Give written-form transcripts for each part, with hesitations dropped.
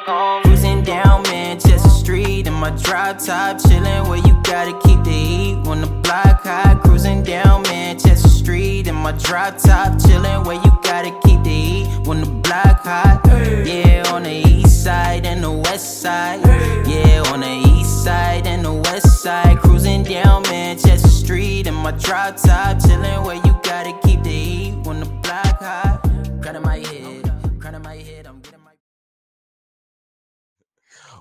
Cruising down Manchester Street in my drop top, chillin' where you gotta keep the heat when the block hot. Cruising down Manchester Street in my drop top, chillin' where you gotta keep the heat when the block hot. Yeah, on the east side and the west side. Yeah, on the east side and the west side. Cruising down Manchester Street in my drop top, chillin' where you gotta keep the heat when the block hot. Crown my head, I'm getting my.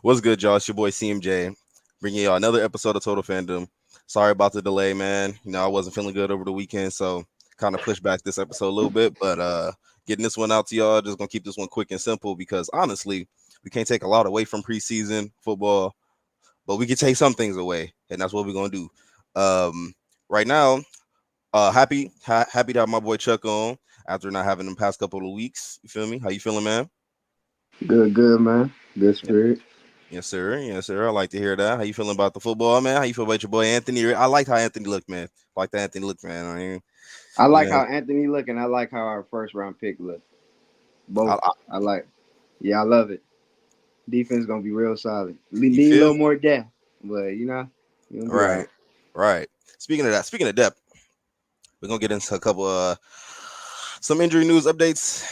What's good, y'all? It's your boy CMJ, bringing y'all another episode of Total Fandom. Sorry about the delay, man. I wasn't feeling good over the weekend, so kind of pushed back this episode a little bit. But getting this one out to y'all, just gonna keep this one quick and simple because honestly, we can't take a lot away from preseason football, but we can take some things away, and that's what we're gonna do. Right now, happy to have my boy Chuck on after not having him past couple of weeks. You feel me? How you feeling, man? Good, man. Good spirit. Yes, sir. Yes, sir. I like to hear that. How you feeling about the football, man? How you feel about your boy Anthony? I like how Anthony looked, man. I like that Anthony looked, man. I mean, I you like know, how Anthony look, and I like how our first round pick look. I, Both. I, I like. Yeah, I love it. Defense gonna be real solid. you Need a feel little me? more depth, but you gonna be all Right, right. right. Speaking of that, speaking of depth, we're gonna get into a couple some injury news updates.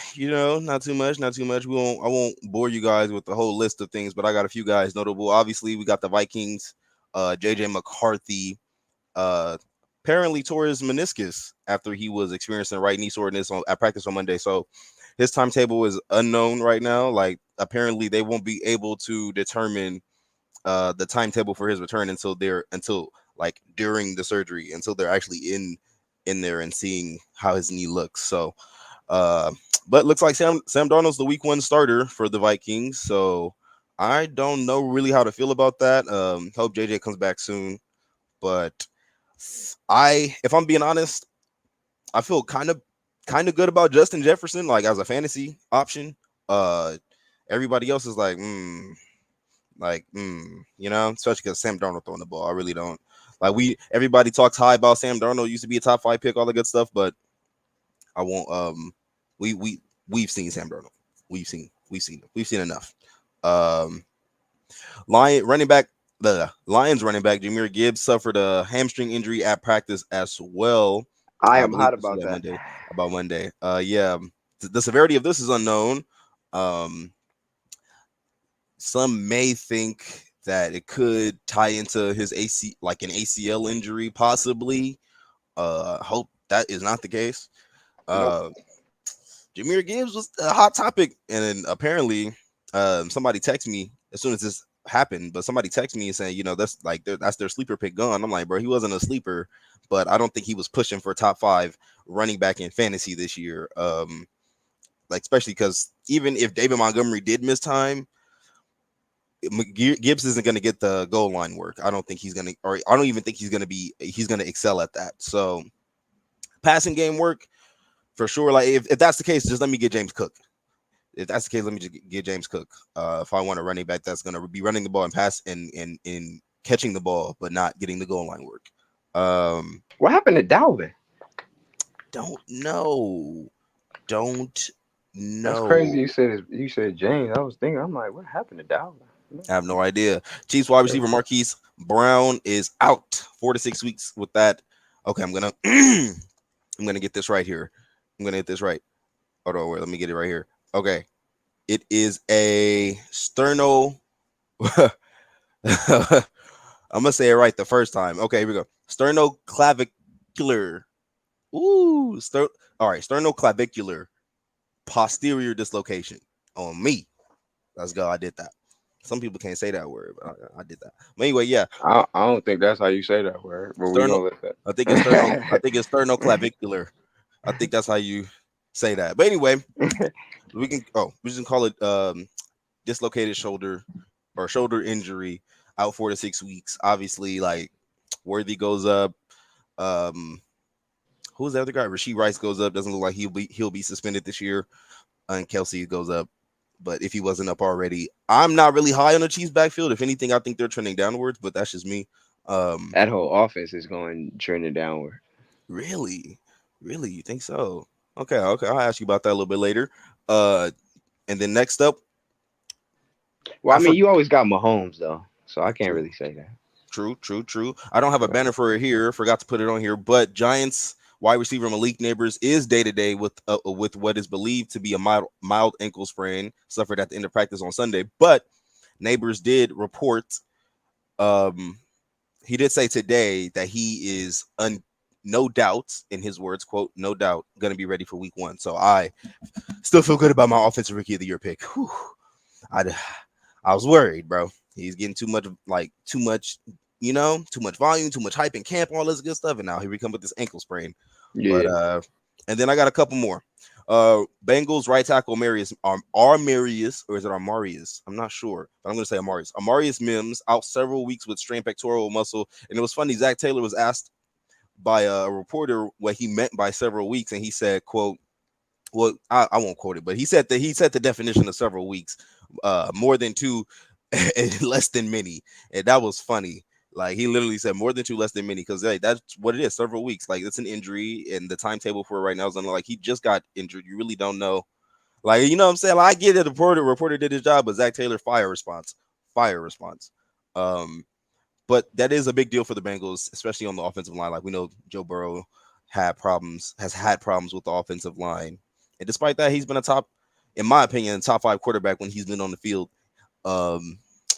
Not too much, not too much. I won't bore you guys with the whole list of things, but I got a few guys notable. Obviously, we got the Vikings, JJ McCarthy. Uh, apparently tore his meniscus after he was experiencing right knee soreness at practice on Monday. So his timetable is unknown right now. Like apparently they won't be able to determine the timetable for his return until like during the surgery, until they're actually in there and seeing how his knee looks. So uh but looks like Sam Darnold's the week one starter for the Vikings. So I don't know really how to feel about that. Hope JJ comes back soon. But if I'm being honest, I feel kind of good about Justin Jefferson, like as a fantasy option. Uh, everybody else is especially because Sam Darnold throwing the ball. I really don't like. Everybody talks high about Sam Darnold. Used to be a top 5 pick, all the good stuff, but I won't. We've seen Sam Darnold. We've seen enough. Um, the Lions running back Jameer Gibbs suffered a hamstring injury at practice as well. I I am believe hot this was about at that. Monday. About Monday. Yeah. The severity of this is unknown. Um, some may think that it could tie into his like an ACL injury, possibly. Hope that is not the case. Nope. Uh, Jameer Gibbs was a hot topic, and then apparently, somebody texted me as soon as this happened. But somebody texted me and saying, that's their sleeper pick gone. I'm like, bro, he wasn't a sleeper, but I don't think he was pushing for top 5 running back in fantasy this year. Like especially because even if David Montgomery did miss time, Gibbs isn't going to get the goal line work. I don't think he's going to, or I don't even think he's going to excel at that. So passing game work for sure. Like if that's the case, just let me get James Cook. If that's the case, let me just get James Cook. If I want a running back that's going to be running the ball and pass and catching the ball, but not getting the goal line work. What happened to Dalvin? Don't know. Don't That's crazy. know. You said James. I was thinking. I'm like, what happened to Dalvin? I have no idea. Chiefs wide receiver Marquise Brown is out 4 to 6 weeks with that. Okay, I'm gonna I'm gonna get this right here. I'm gonna get this right. Hold on, wait, let me get it right here. Okay, it is a sterno. I'm gonna say it right the first time. Okay, here we go. Sternoclavicular. All right, sternoclavicular posterior dislocation on me. Let's go. I did that. Some people can't say that word, but I did that. But anyway, yeah, I don't think that's how you say that word, but we sterno. gonna let I think it's sterno. I that. think it's sternoclavicular. I think that's how you say that. But anyway, we can call it dislocated shoulder or shoulder injury, out 4 to 6 weeks. Obviously, like Worthy goes up. Um, who's the other guy? Rasheed Rice goes up. Doesn't look like he'll be suspended this year. And Kelsey goes up. But if he wasn't up already, I'm not really high on the Chiefs backfield. If anything, I think they're trending downwards, but that's just me. That whole offense is going trending downward. Really, really, you think so? Okay. I'll ask you about that a little bit later. Uh, and then next up, Well, I mean, you always got Mahomes though, so I can't True, really say that. true. I don't have a banner for it here. Forgot to put it on here. But Giants wide receiver Malik Neighbors is day to day with what is believed to be a mild ankle sprain suffered at the end of practice on Sunday. But Neighbors did report. Um, he did say today that he is no doubt, in his words, quote, no doubt, going to be ready for week 1. So I still feel good about my offensive rookie of the year pick. Whew. I was worried, bro. He's getting too much, too much volume, too much hype in camp, all this good stuff. And now here we come with this ankle sprain. But Yeah, and then I got a couple more. Bengals right tackle Armarius, or is it Armarius? I'm not sure, but I'm gonna say Armarius. Armarius Mims out several weeks with strained pectoral muscle. And it was funny, Zach Taylor was asked by a reporter what he meant by several weeks, and he said, quote, well, I won't quote it, but he said the definition of several weeks, more than two and less than many. And that was funny. Like, he literally said more than two, less than many, because that's what it is, several weeks. Like, it's an injury, and the timetable for it right now is like he just got injured. You really don't know. Like, you know what I'm saying? Like, I get it, the reporter did his job, but Zach Taylor, fire response. Um, but that is a big deal for the Bengals, especially on the offensive line. Like, we know Joe Burrow has had problems with the offensive line. And despite that, he's been in my opinion, top 5 quarterback when he's been on the field.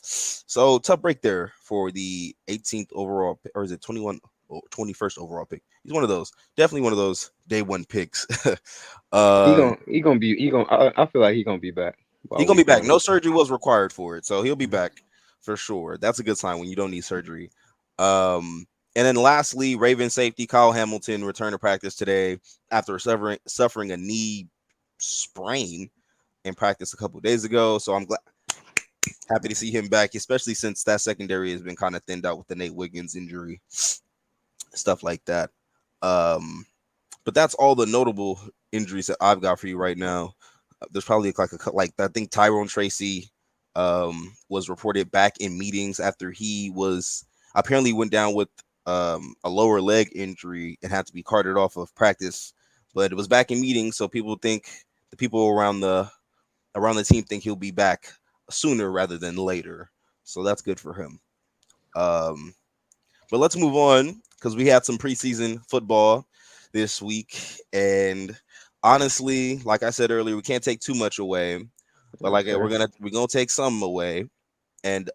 So tough break there for the 18th overall, or is it 21st overall pick? He's one of those, definitely one of those day 1 picks. um, I feel like he gonna be back by he's gonna be week back. one. No surgery was required for it, so he'll be back for sure. That's a good sign when you don't need surgery. And then lastly, Ravens safety Kyle Hamilton returned to practice today after suffering a knee sprain in practice a couple of days ago. So I'm happy to see him back, especially since that secondary has been kind of thinned out with the Nate Wiggins injury, stuff like that. But that's all the notable injuries that I've got for you right now. There's probably like I think Tyrone Tracy was reported back in meetings after he was apparently went down with a lower leg injury and had to be carted off of practice, but it was back in meetings, so the people around the team think he'll be back sooner rather than later. So that's good for him. But let's move on, because we had some preseason football this week, and honestly, like I said earlier, we can't take too much away, but Yes, like sir. we're gonna take some away, and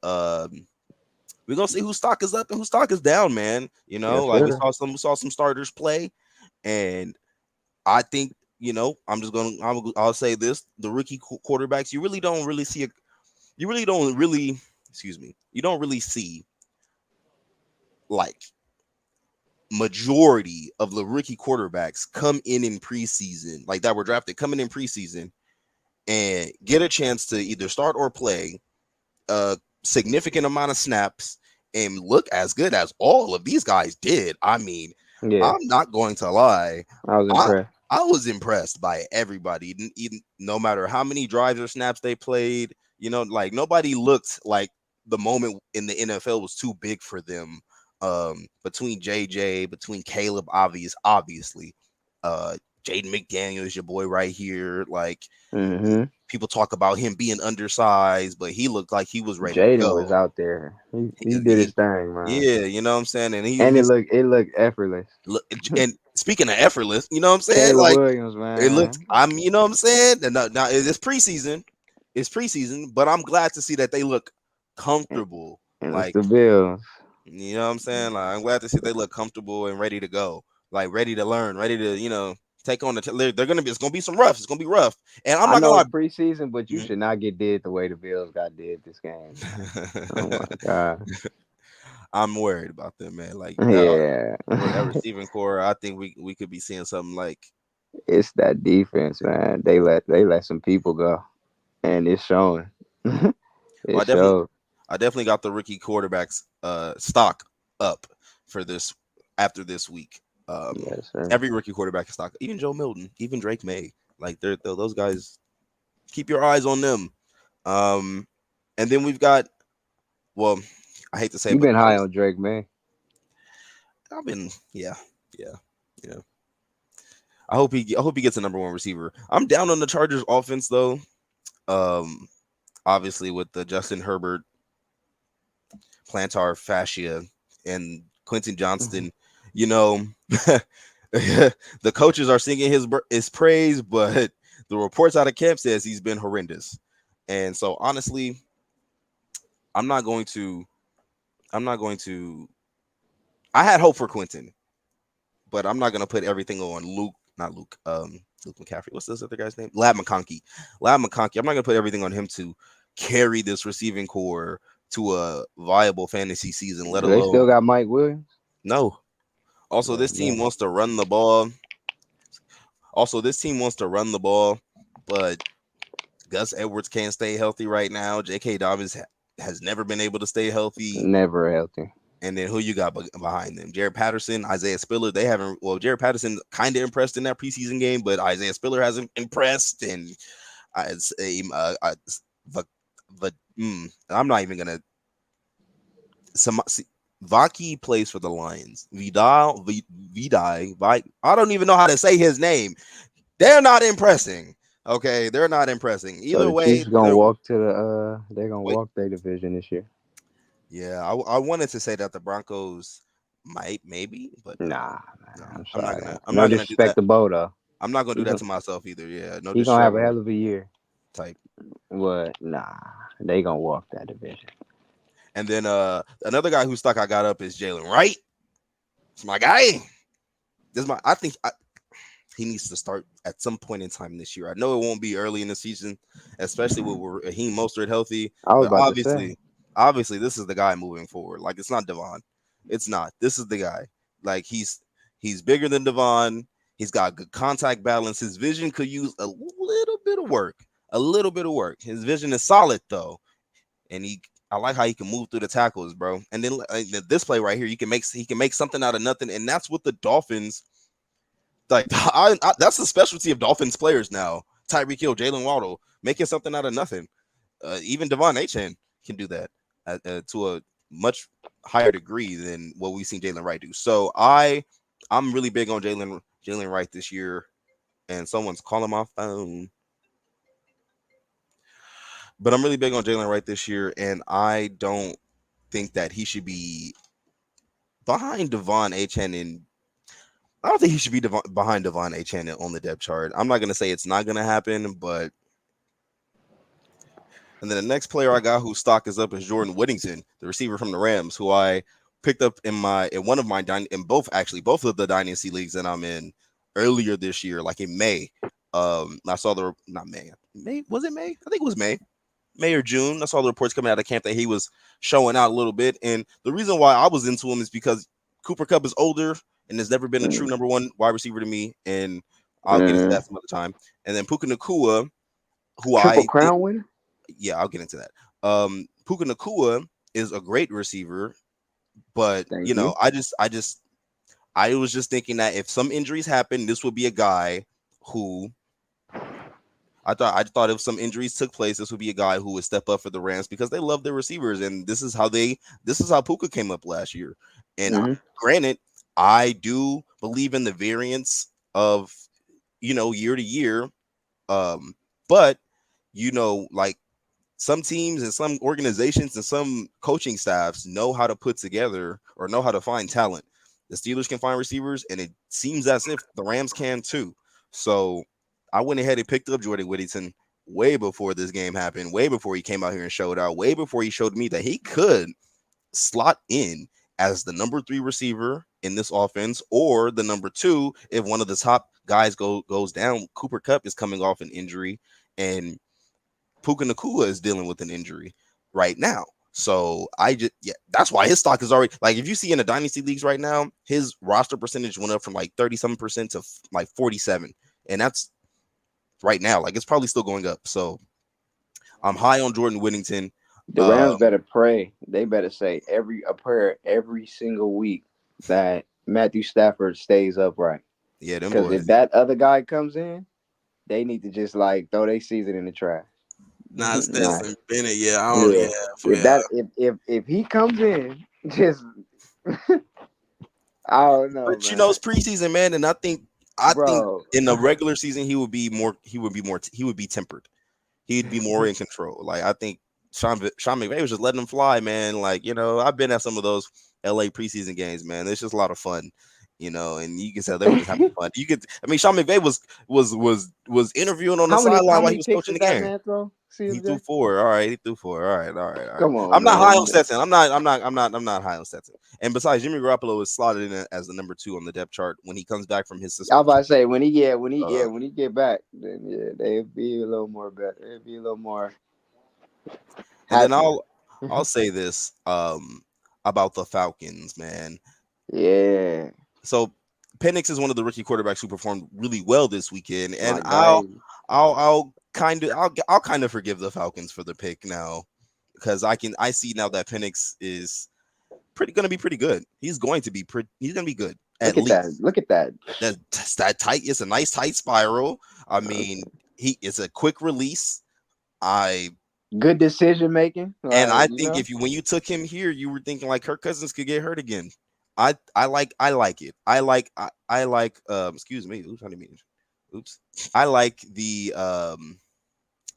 we're gonna see whose stock is up and whose stock is down, man. Yes, Like we sir. saw some starters play, and I think I'll say this: the rookie quarterbacks, you really don't really see you really don't really excuse me, you don't really see like majority of the rookie quarterbacks come in preseason, like that were drafted coming in preseason, and get a chance to either start or play a significant amount of snaps and look as good as all of these guys did. I mean, Yeah, I'm not going to lie. I was I impressed. I was impressed by everybody, even no matter how many drives or snaps they played. Like nobody looked like the moment in the NFL was too big for them. Between JJ, between Caleb, obviously, uh, Jaden McDaniels, your boy right here. Like, Hmm. people talk about him being undersized, but he looked like he was ready to Jaden was go. out there. He did He, his thing, man. yeah, you know what I'm saying, and And he's it looked effortless. look. And speaking of effortless, you know what I'm saying, Caleb like Williams, it looked. man. You know what I'm saying. And now it's preseason, but I'm glad to see that they look And, comfortable. and it's Like, the Bills. you know what I'm saying. Like, I'm glad to see they look comfortable and ready to go. Like, ready to learn, ready to take on they're gonna be. It's gonna be some rough. It's gonna be rough, and I'm I not know gonna it's preseason, but you lie. should not get did the way the Bills got did this game. Oh my god. I'm worried about them, man. Like Yeah. that receiving core, I think we could be seeing something like. It's that defense, man. They let some people go. And it's showing. Well, It shows. I definitely got the rookie quarterbacks stock up for this after this week. Yes, sir. Every rookie quarterback is stock, even Joe Milton, even Drake May. Like those guys. Keep your eyes on them. Um, and then we've got. Well, I hate to say, it, You've but been high on Drake, man. I've been yeah. You know, I hope he gets a number 1 receiver. I'm down on the Chargers offense though. Um, obviously with the Justin Herbert plantar fascia and Quentin Mhm. Johnston, you know, the coaches are singing his praise, but the reports out of camp says he's been horrendous. And so honestly, I'm not going to I'm not going to I had hope for Quentin, but I'm not gonna put everything on Luke, not Luke, Luke McCaffrey. What's this other guy's name? Lab McConkey. Lab McConkey. I'm not gonna put everything on him to carry this receiving core to a viable fantasy season, let Do they alone still got Mike Williams? no. Also, Well, this team no. wants to run the ball. Also, this team wants to run the ball, but Gus Edwards can't stay healthy right now. J.K. Dobbins has never been able to stay healthy. Never healthy. And then who you got behind them? Jared Patterson, Isaiah Spiller. They haven't. Well, Jared Patterson kind of impressed in that preseason game, but Isaiah Spiller hasn't impressed. And I, it's a, the, I'm not even gonna. Vaki plays for the Lions. I don't even know how to say his name. They're not impressing. Okay, they're not impressing. So Either the way, Chiefs gonna they're walk to the they're gonna wait. walk their division this year. Yeah, I wanted to say that the Broncos might, maybe, but no, Nah, no, man, I'm I'm not sorry. gonna. I'm No not gonna do disrespect that. to Bo though. I'm not gonna do He that gonna to myself either. Yeah, no he gonna have disrespect a hell of a year. type. But nah, they gonna walk that division. And then another guy who's stuck I got up is Jalen Wright. It's my guy. I think he needs to start at some point in time this year. I know it won't be early in the season, especially with Raheem Mostert healthy. I was But about to say. obviously, this is the guy moving forward. Like it's not Devon. It's not. This is the guy. Like he's bigger than Devon. He's got good contact balance. His vision could use a little bit of work. A little bit of work. His vision is solid though, and I like how he can move through the tackles, bro. And then this play right here, he can make something out of nothing, and that's what the Dolphins like. That's the specialty of Dolphins players now. Tyreek Hill, Jalen Waddle, making something out of nothing. Even Devon Achane can do that to a much higher degree than what we've seen Jalen Wright do. So I'm really big on Jalen Wright this year, and someone's calling my phone. But I'm really big on Jalen Wright this year, and I don't think that he should be behind Devon Achane. And I don't think he should be behind Devon Achane on the depth chart. I'm not gonna say it's not gonna happen, but and then the next player I got whose stock is up is Jordan Whittington, the receiver from the Rams, who I picked up in one of my in both of the dynasty leagues that I'm in earlier this year, like in May. I saw the not May. May was it May? I think it was May or June. I saw the reports coming out of camp that he was showing out a little bit. And the reason why I was into him is because Cooper Kupp is older and has never been a true number one wide receiver to me. And I'll get into Mm. that some other time. And then Puka Nakua, who Triple I think Crown winner. yeah, I'll get into that. Puka Nakua is a great receiver, but Thank you. I was just thinking that if some injuries happen, this would be a guy who I thought if some injuries took place, this would be a guy who would step up for the Rams because they love their receivers, and this is how Puka came up last year. And Hmm. granted, I do believe in the variance of year to year, um, but like some teams and some organizations and some coaching staffs know how to put together or know how to find talent. The Steelers can find receivers, and it seems as if the Rams can too. So I went ahead and picked up Jordan Whittington way before this game happened, way before he came out here and showed out, way before he showed me that he could slot in as the number 3 receiver in this offense or the number 2 if one of the top guys goes down. Cooper Kupp is coming off an injury, and Puka Nakua is dealing with an injury right now. So that's why his stock is already like if you see in the dynasty leagues right now, his roster percentage went up from like 30-something% to like 47. And that's right now. Like it's probably still going up. So I'm high on Jordan Whittington. The Rams better pray. They better say a prayer every single week that Matthew Stafford stays upright. Yeah, them Because boys. if that other guy comes in, they need to just like throw their season in the trash. Not Nah, Stetson Bennett. Yeah, I don't. yeah. Yeah, If yeah. that if he comes in, just I don't know, But man, it's preseason, man, and I think bro. in the regular season he would be more. He would be tempered. he'd be more in control. Like I think Sean McVay was just letting him fly, man. Like, I've been at some of those LA preseason games, man. It's just a lot of fun, and you can tell they were just having fun. Sean McVay was interviewing on the How sideline while he many was picks coaching did the that game. man throw? He threw CMJ. 4. All right, he threw 4. All right, all right, all right. Come on, I'm not high man. on Stetson. I'm not high on Stetson. And besides, Jimmy Garoppolo is slotted in as the number 2 on the depth chart when he comes back from his I was about suspension. to say when Uh, he get back, then yeah, they'll be a little more better. It'll be a little more and then happier. I'll say this about the Falcons, man. Yeah, So Penix is one of the rookie quarterbacks who performed really well this weekend, and my guy. I'll kind of forgive the Falcons for the pick now because I see now that Penix is going to be pretty good. He's going to be good at Look at that. least. Look at that. That tight. It's a nice tight spiral. I mean, it's a quick release. I Good decision making. And Like I you think know, when you took him here, you were thinking like Kirk Cousins could get hurt again. I like it. Excuse me. Oops, I didn't mean. Oops. I like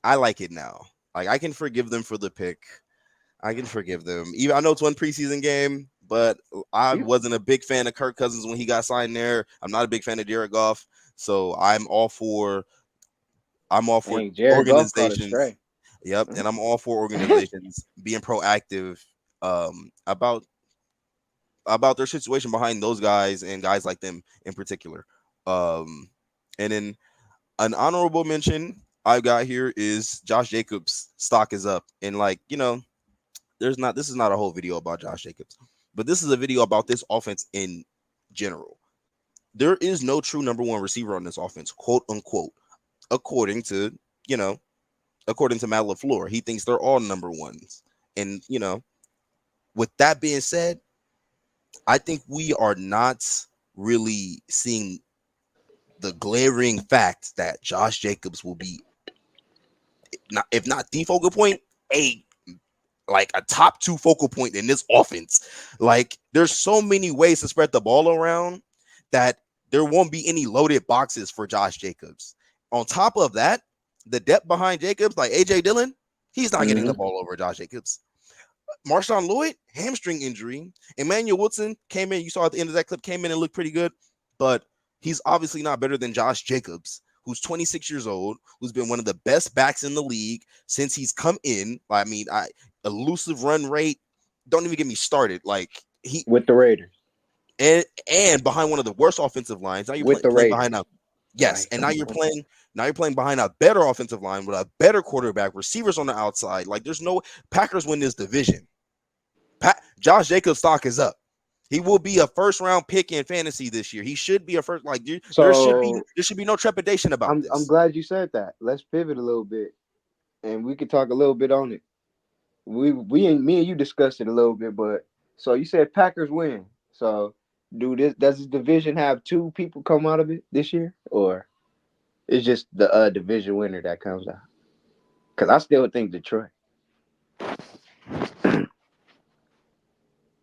I like it now. Like I can forgive them for the pick. I can forgive them. Even I know it's one preseason game, but I you wasn't a big fan of Kirk Cousins when he got signed there. I'm not a big fan of Jared Goff, so I'm all for dang Jared Goff caught a organizations. stray. Yep, and I'm all for organizations being proactive about their situation behind those guys and guys like them in particular. Um, and then an honorable mention I got here is Josh Jacobs' stock is up, and this is not a whole video about Josh Jacobs, but this is a video about this offense in general. There is no true number 1 receiver on this offense, quote unquote, according to you know according to Matt LaFleur. He thinks they're all number 1s. And, with that being said, I think we are not really seeing the glaring fact that Josh Jacobs will be, if not the focal point, a a top 2 focal point in this offense. Like, there's so many ways to spread the ball around that there won't be any loaded boxes for Josh Jacobs. On top of that, the depth behind Jacobs, like AJ Dillon, he's not getting the Mm-hmm. ball over Josh Jacobs. Marshawn Lloyd, hamstring injury. Emmanuel Wilson came in. You saw at the end of that clip, came in and looked pretty good, but he's obviously not better than Josh Jacobs, who's 26 years old, who's been one of the best backs in the league since he's come in. I mean, elusive run rate. Don't even get me started. Like he With the Raiders. and behind one of the worst offensive lines. Now you're With the playing Raiders. behind a yes, Like, and come on. now you're playing behind a better offensive line with a better quarterback, receivers on the outside. Like there's no Packers win this division. Josh Jacobs' stock is up. He will be a first round pick in fantasy this year. He should be a first. Like So there should be no trepidation about I'm this. glad you said that. Let's pivot a little bit, and we could talk a little bit on it. We and me and you discussed it a little bit, but so you said Packers win. So does this division have 2 people come out of it this year, or it's just the division winner that comes out? Because I still think Detroit.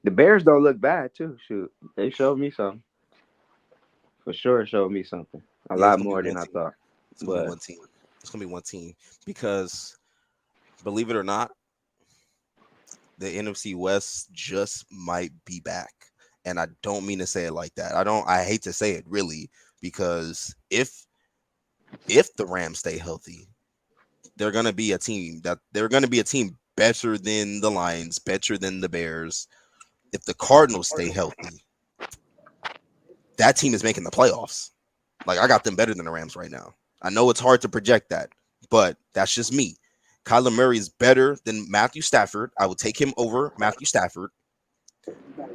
The Bears don't look bad too. Shoot, they showed me something for sure. Showed me something a Yeah, it's lot gonna be more one than I team. thought. It's gonna be But one team. It's gonna be one team because believe it or not, the NFC West just might be back. And I don't mean to say it like that. I hate to say it really, because if the Rams stay healthy, they're gonna be a team better than the Lions, better than the Bears. If the Cardinals stay healthy, that team is making the playoffs. Like I got them better than the Rams right now. I know it's hard to project that, but that's just me. Kyler Murray is better than Matthew Stafford. I would take him over Matthew Stafford.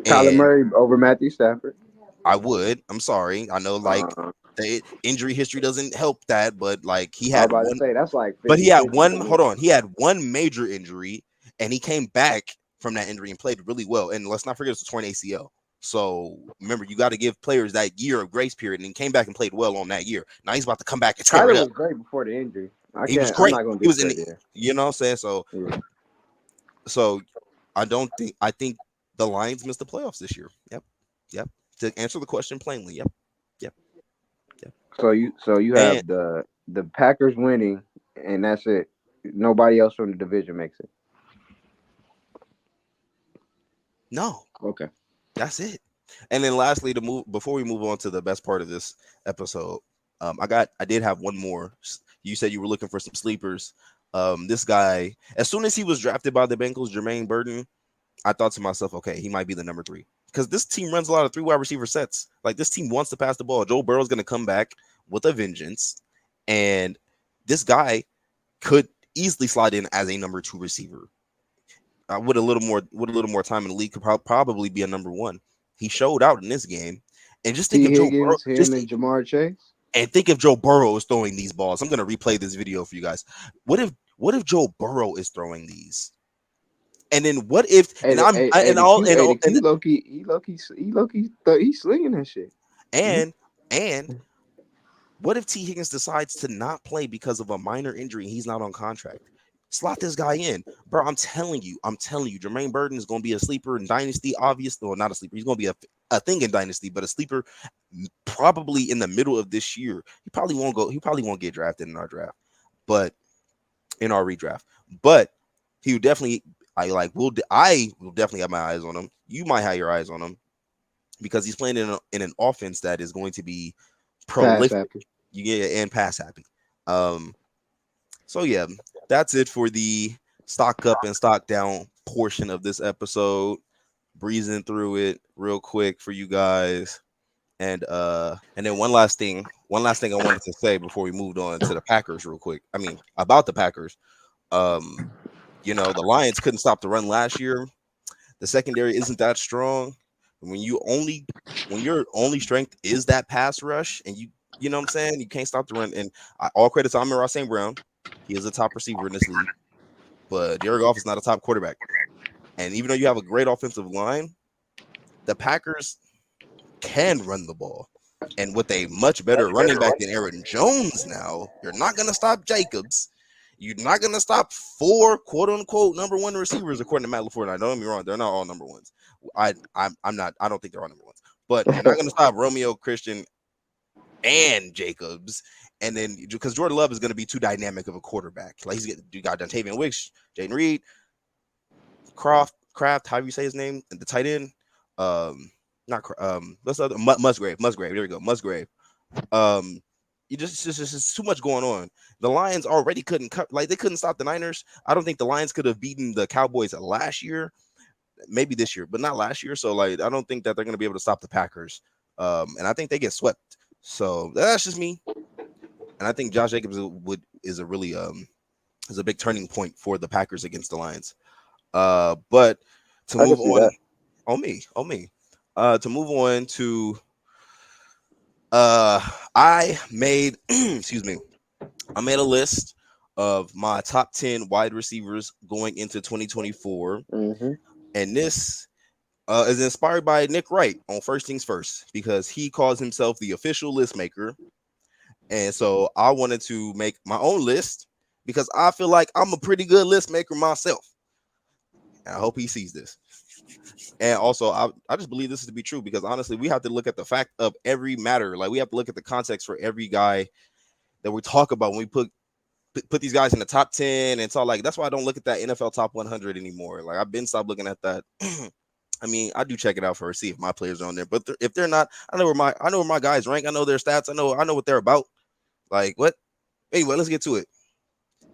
Kyler And Murray over Matthew Stafford. I would. I'm sorry. I know like Uh, the injury history doesn't help that, but like I was about to say that's like but he had 50-50 for me. hold on, he had one major injury and he came back from that injury and played really well. And let's not forget it's a torn ACL. So remember, you got to give players that year of grace period, and he came back and played well on that year. Now he's about to come back and tear it Kyler up. was great before the injury. I He was can't. I'm great. not gonna He was in discredit the, it. you know what I'm saying? So Yeah. so I think the Lions missed the playoffs this year. Yep. Yep. To answer the question plainly, yep. Yep. Yep. So you And have the Packers winning, and that's it. Nobody else from the division makes it. No, Okay. that's it. And then lastly, to move before we move on to the best part of this episode, I did have one more. You said you were looking for some sleepers. This guy, as soon as he was drafted by the Bengals, Jermaine Burton, I thought to myself, okay, he might be the number three because this team runs a lot of three wide receiver sets. Like this team wants to pass the ball. Joe Burrow's going to come back with a vengeance, and this guy could easily slide in as a number two receiver. With a little more time in the league, could probably be a number one. He showed out in this game, and just think T. of Joe Burrow. Higgins, him, and Jamar Chase. And think if Joe Burrow is throwing these balls. I'm going to replay this video for you guys. What if Joe Burrow is throwing these? And then what if Hey, the Q low key, he's slinging that shit. and and what if T. Higgins decides to not play because of a minor injury? He's not on contract. Slot this guy in, bro. I'm telling you, Jermaine Burton is going to be a sleeper in Dynasty. Obviously, well, not a sleeper. He's going to be a thing in Dynasty, but a sleeper probably in the middle of this year. He probably won't go. He probably won't get drafted in our draft, but in our redraft. But he would definitely. I will definitely have my eyes on him. You might have your eyes on him because he's playing in an offense that is going to be Pass prolific. happy. You get and pass happy. Um, so yeah, that's it for the stock up and stock down portion of this episode. Breezing through it real quick for you guys. And then one last thing I wanted to say before we moved on to the Packers real quick. I mean, about the Packers. Um, the Lions couldn't stop the run last year. The secondary isn't that strong. When your only strength is that pass rush, and you know what I'm saying, you can't stop the run. And all credit to Amon-Ra St. Brown. He is a top receiver in this league, but Jared Goff is not a top quarterback. And even though you have a great offensive line, the Packers can run the ball. And with a much better running back than Aaron Jones now, you're not going to stop Jacobs. You're not going to stop four quote unquote number one receivers, according to Matt LaFleur. And I don't get me wrong, they're not all number ones. I'm not. I don't think they're all number ones. But you're not going to stop Romeo, Christian, and Jacobs. And then because Jordan Love is going to be too dynamic of a quarterback. Like you got Dontavian Wicks, Jaden Reed, Kraft, however you say his name, and the tight end. Not what's the other Musgrave. There we go, Musgrave. You just too much going on. The Lions already couldn't cut, like they couldn't stop the Niners. I don't think the Lions could have beaten the Cowboys last year, maybe this year, but not last year. So like I don't think that they're going to be able to stop the Packers. And I think they get swept. So that's just me. And I think Josh Jacobs is a really is a big turning point for the Packers against the Lions. But to move on me. To move on to I made excuse me. I made a list of my top 10 wide receivers going into 2024. Mm-hmm. And this is inspired by Nick Wright on First Things First because he calls himself the official list maker. And so I wanted to make my own list because I feel like I'm a pretty good list maker myself. And I hope he sees this. And also, I just believe this is to be true because honestly, we have to look at the fact of every matter. Like we have to look at the context for every guy that we talk about when we put these guys in the top 10. And so like that's why I don't look at that NFL top 100 anymore. Like I've been stopped looking at that. I mean, I do check it out first, see if my players are on there. But if they're not, I know where my guys rank. I know their stats. I know what they're about. Like what? Anyway, let's get to it.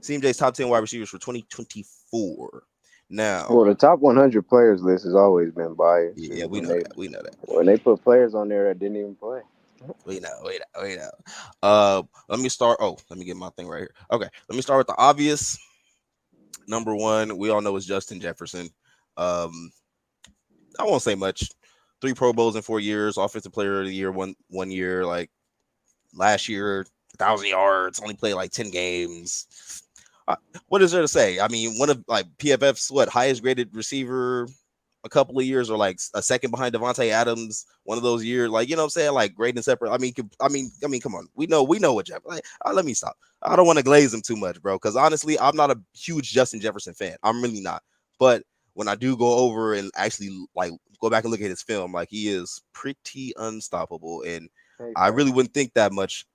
CMJ's top 10 wide receivers for 2024. Now, Well, the top 100 players list has always been biased. yeah, we know that. We know that. When they put players on there that didn't even play. We know. Let me start. Oh, let me get my thing right here. Okay, let me start with the obvious. Number one, we all know is Justin Jefferson. I won't say much. 3 Pro Bowls in 4 years. Offensive Player of the Year one year. Like last year, 1,000 yards. Only played like 10 games. What is there to say? I mean, one of like PFF's highest graded receiver a couple of years, or like a second behind Devontae Adams. One of those years, like you know what I'm saying, like grading separate. I mean, come on, we know what Jeff. Like, let me stop. I don't want to glaze him too much, bro, because honestly, I'm not a huge Justin Jefferson fan. I'm really not. But when I do go over and actually like go back and look at his film, like he is pretty unstoppable, and I really wouldn't think that much.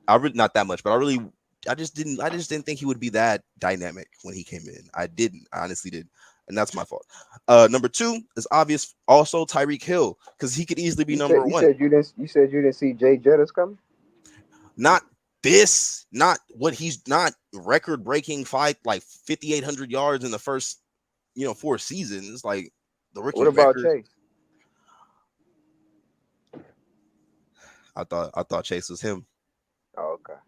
Not that much, but I really didn't think he would be that dynamic when he came in. I honestly did, and that's my fault. Number 2 is obvious, also Tyreek Hill, because he could easily be You said number one. you said you didn't see Jay Jettis coming. Not not what he's not record breaking fight like 5,800 yards in the first 4 seasons, like the What rookie about record. Chase? I thought Chase was him. Oh, okay.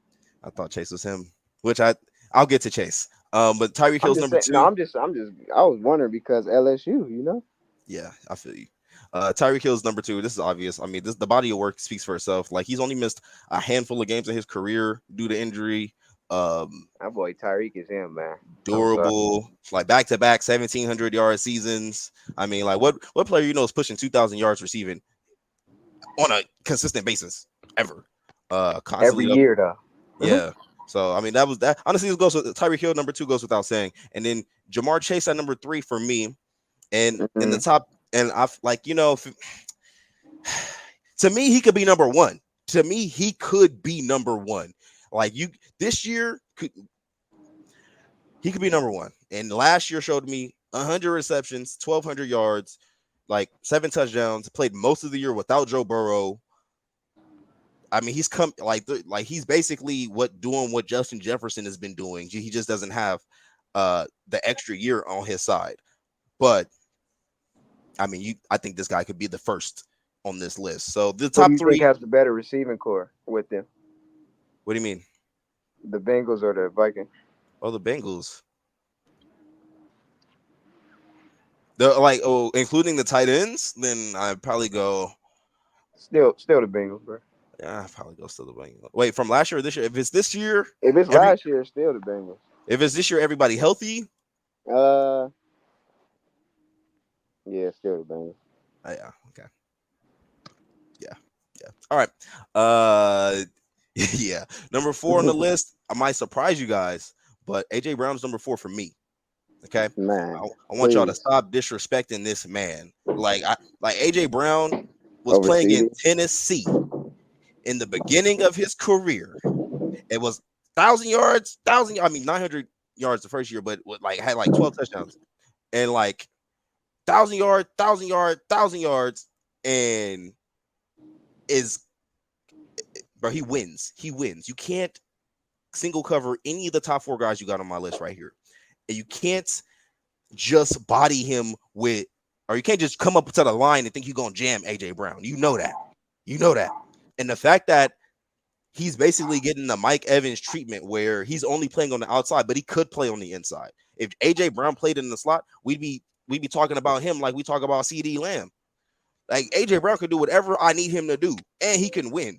I thought Chase was him, which I'll get to Chase. But Tyreek I'm Hill's just number saying. No, 2. I was wondering because LSU. Yeah, I feel you. Tyreek Hill's number 2. This is obvious. I mean, the body of work speaks for itself. Like, he's only missed a handful of games in his career due to injury. That boy Tyreek is him, man. I'm sorry. Durable, like back-to-back 1,700-yard seasons. I mean, like what player is pushing 2,000 yards receiving on a consistent basis ever? Every Constantly up. year though. Yeah. So I mean, that was that. Honestly, it goes with Tyreek Hill. Number 2 goes without saying, and then Jamar Chase at number 3 for me. And in the Mm-hmm. top, and I've to me, he could be number 1. To me, he could be number 1. Like this year he could be number 1. And last year showed me 100 receptions, 1,200 yards, like 7 touchdowns. Played most of the year without Joe Burrow. I mean, he's come like he's basically doing what Justin Jefferson has been doing. He just doesn't have the extra year on his side. But I mean, I think this guy could be the first on this list. So the Who do top you think 3. has the better receiving core with them? What do you mean? The Bengals or the Vikings? Oh, the Bengals. Including the tight ends, then I'd probably go. Still the Bengals, bro. Yeah, I'd probably go still the Bengals. Wait, from last year or this year? If it's this year, If it's last year, it's still the Bengals. if it's this year, everybody healthy. Uh, yeah, still the Bengals. Oh, yeah. Okay. Yeah. Yeah. All right. Yeah. Number 4 on the list. I might surprise you guys, but AJ Brown's number 4 for me. Okay. Man, I want y'all to please. stop disrespecting this man. Like AJ Brown was Over playing in CD. Tennessee in the beginning of his career. It was 1,000 yards, 900 yards the first year, but had 12 touchdowns and 1,000 yards, 1,000 yards, 1,000 yards, and bro, he wins. He wins. You can't single cover any of the top 4 guys you got on my list right here, and you can't just body him or you can't just come up to the line and think you're gonna jam AJ Brown. You know that, and the fact that he's basically getting the Mike Evans treatment where he's only playing on the outside, but he could play on the inside. If AJ Brown played in the slot, we'd be talking about him like we talk about CD Lamb. Like AJ Brown can do whatever I need him to do, and he can win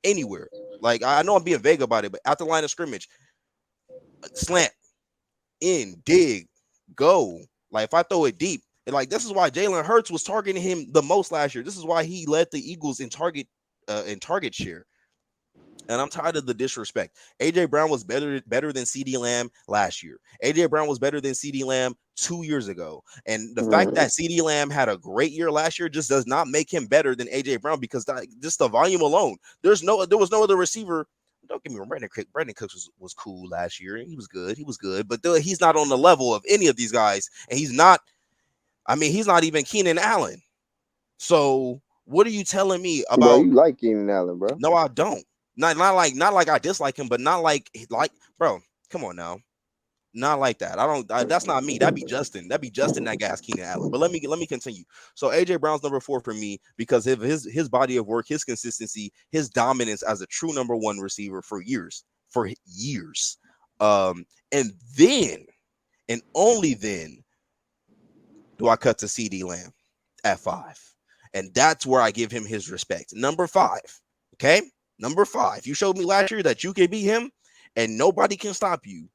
anywhere. Like I know I'm being vague about it, but at the line of scrimmage, slant, in, dig, go. Like if I throw it deep, and this is why Jalen Hurts was targeting him the most last year. This is why he led the Eagles in target share. And I'm tired of the disrespect. AJ Brown was better than CD Lamb last year. AJ Brown was better than CD Lamb 2 years ago. And the fact that CD Lamb had a great year last year just does not make him better than AJ Brown because just the volume alone. There was no other receiver. Don't get me wrong, Brandon Cooks was cool last year. He was good, but he's not on the level of any of these guys. And he's not even Keenan Allen. So what are you telling me about? Bro, you like Keenan Allen, bro? No, I don't. Not like I dislike him, but not like bro. Come on now, not like that. I don't. That's not me. That'd be Justin. That gas Keenan Allen. But let me continue. So AJ Brown's number 4 for me because of his body of work, his consistency, his dominance as a true number 1 receiver for years. And then and only then do I cut to CD Lamb at 5, and that's where I give him his respect. Number 5. Okay. Number 5, you showed me last year that you can beat him and nobody can stop you.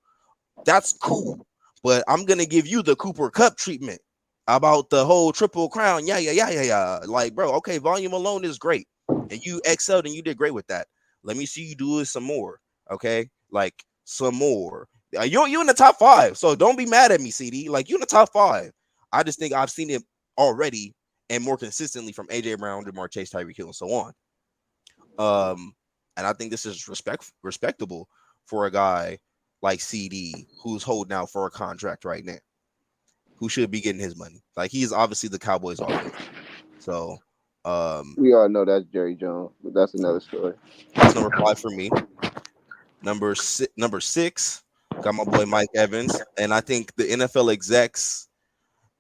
That's cool. But I'm going to give you the Cooper Kupp treatment about the whole triple crown. Yeah. Like, bro, okay, volume alone is great. And you excelled and you did great with that. Let me see you do it some more. Okay? Like, some more. You're in the top 5. So don't be mad at me, CD. Like, you're in the top 5. I just think I've seen it already and more consistently from AJ Brown, Jamar Chase, Tyreek Hill, and so on. And I think this is respectable for a guy like CD who's holding out for a contract right now, who should be getting his money. Like he's obviously the Cowboys offense. So We all know that's Jerry Jones, but that's another story. that's number 5 for me. Number 6, got my boy Mike Evans, and I think the NFL execs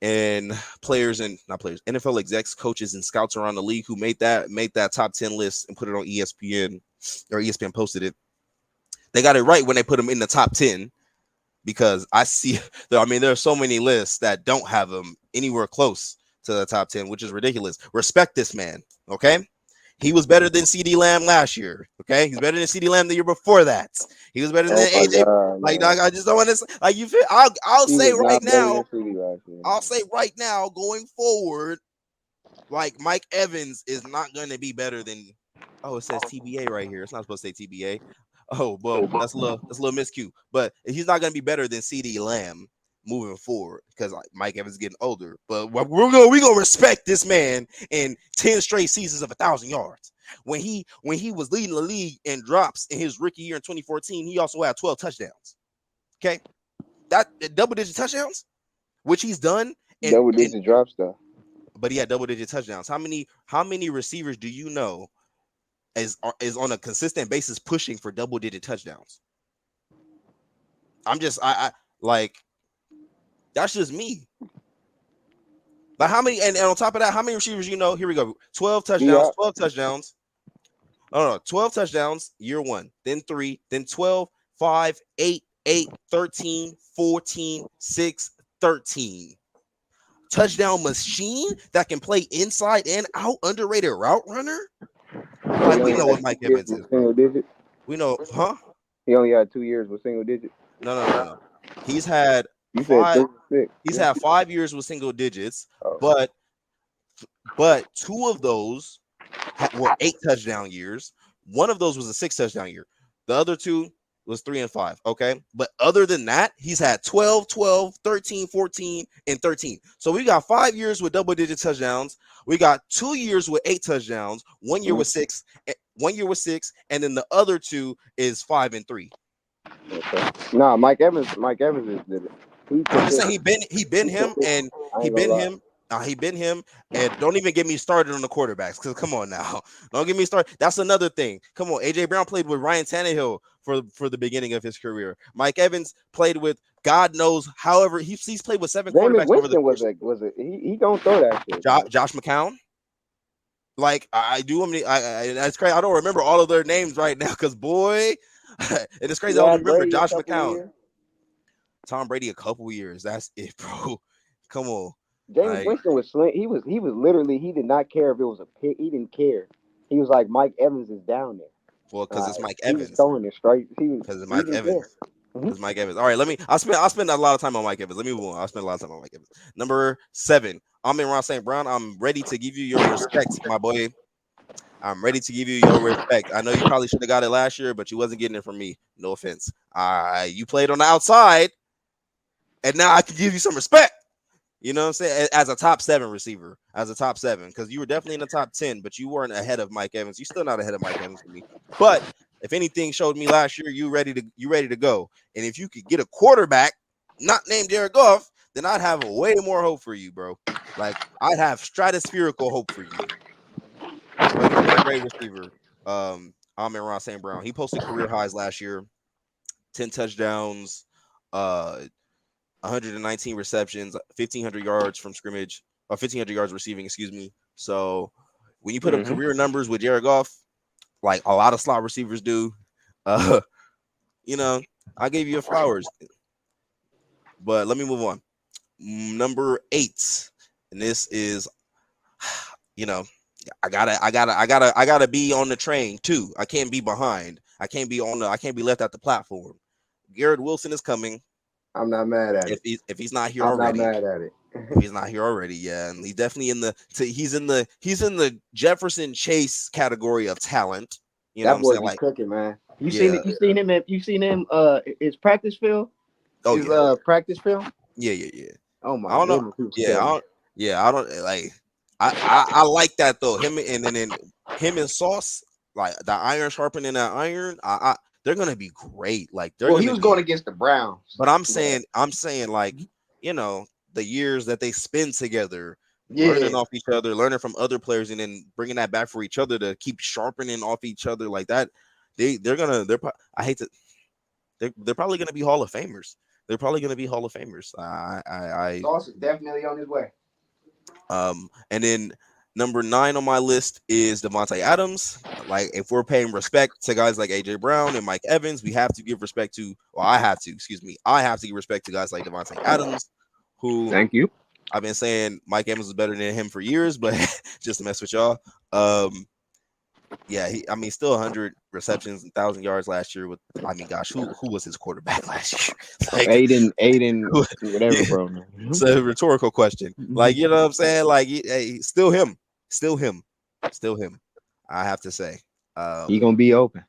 and players and not players, NFL execs, coaches, and scouts around the league who made that top 10 list and put it on ESPN, or ESPN posted it. They got it right when they put him in the top 10, because I see, I mean, there are so many lists that don't have him anywhere close to the top 10, which is ridiculous. Respect this man, okay? He was better than CD Lamb last year, okay? He's better than CD Lamb the year before that. He was better than Oh my AJ. God, Like, man. dog, I just don't want to. Like, you feel? I'll He say was right not better now. than CD last year. I'll say right now, going forward, like Mike Evans is not going to be better than. Oh, it says TBA right here. It's not supposed to say TBA. Oh, well, that's a little miscue. But he's not going to be better than CD Lamb moving forward, because like Mike Evans is getting older. But we're gonna respect this man in 10 straight seasons of 1,000 yards. When he was leading the league in drops in his rookie year in 2014, he also had 12 touchdowns. Okay, that double-digit touchdowns, which he's done, Double digit drops though. but he had double-digit touchdowns. How many receivers do you know is on a consistent basis pushing for double-digit touchdowns? I like, that's just me. Like how many, and on top of that, how many receivers you know? Here we go. 12 touchdowns, 12 touchdowns. Oh no, 12 touchdowns year 1, then 3, then 12, 5, 8, 8, 13, 14, 6, 13. Touchdown machine that can play inside and out, underrated route runner. Like, we know what Mike Evans is, bro. Single digit. We know, huh? He only had 2 years with single digit. No. He's had You said 5. 36. He's had 5 years with single digits, Oh. but 2 of those were 8 touchdown years. One of those was a 6 touchdown year. The other 2 was 3 and 5. Okay. But other than that, he's had 12, 12, 13, 14, and 13. So we got 5 years with double digit touchdowns. We got 2 years with 8 touchdowns, 1 year with 6, 1 year with 6, and then the other 2 is 5 and 3. Okay. Nah, Mike Evans did it. I'm just saying he been him, and he been him. He been him, and don't even get me started on the quarterbacks, because come on now, don't get me started. That's another thing. Come on, AJ Brown played with Ryan Tannehill for the beginning of his career. Mike Evans played with God knows, however he's played with 7 quarterbacks over the course. He gonna throw that shit. Josh McCown. Like I do. I that's crazy. I don't remember all of their names right now, because boy, it is crazy. I don't remember Josh McCown. Tom Brady a couple years. That's it, bro. Come on. James Winston was sling. He was literally, he did not care if it was a pick. He didn't care. He was like, Mike Evans is down there. Well, because it's Mike Evans. He was throwing it straight. Because it's Mike Evans. Because Mike Evans. All right, I'll spend a lot of time on Mike Evans. Let me move on. I'll spend a lot of time on Mike Evans. Number 7, Amon-Ra St. Brown. I'm ready to give you your respect, my boy. I'm ready to give you your respect. I know you probably should have got it last year, but you wasn't getting it from me. No offense. You played on the outside, and now I can give you some respect. You know what I'm saying? As a top 7 receiver, because you were definitely in the top 10, but you weren't ahead of Mike Evans. You're still not ahead of Mike Evans for me. But if anything showed me last year, you ready to go. And if you could get a quarterback not named Jared Goff, then I'd have way more hope for you, bro. Like, I'd have stratospherical hope for you. But he's been a great receiver. Amon-Ra St. Brown. He posted career highs last year. 10 touchdowns, 119 receptions, 1,500 yards from scrimmage, or 1,500 yards receiving, excuse me. So when you put up career numbers with Jared Goff, like a lot of slot receivers do, you know, I gave you flowers. But let me move on. Number 8, and this is, you know, I gotta be on the train too. I can't be behind. I can't be left at the platform. Garrett Wilson is coming. I'm not mad at it. If he's not here already. I'm not mad at it. If he's not here already, yeah. And he's definitely he's in the Jefferson Chase category of talent. You know that what I'm saying? Like cooking, man. You yeah. seen him his practice film? Oh, his practice film? Yeah. Oh my I don't goodness. know. I don't like I like that though. Him and Sauce, like the iron sharpening that iron. they're gonna be great. Like they're Well, he gonna was be. going against the Browns. But But I'm saying like the years that they spend together, learning yeah, off each other, learning from other players, and then bringing that back for each other to keep sharpening off each other like that. I hate to. They're probably gonna be Hall of Famers. They're probably gonna be Hall of Famers. Sauce is definitely on his way. And then number 9 on my list is Devontae Adams. Like, if we're paying respect to guys like AJ Brown and Mike Evans, we have to give respect to. Well, I have to. Excuse me. I have to give respect to guys like Devontae Adams, who Thank you. I've been saying Mike Evans was better than him for years, but just to mess with y'all. Yeah, I mean, still 100 receptions and 1,000 yards last year. With, I mean, gosh, who was his quarterback last year? Like, Aiden, who- whatever, yeah, bro. it's a rhetorical question. Like, you know what I'm saying? Like, hey, still him, still him, still him. I have to say, He um, gonna be open.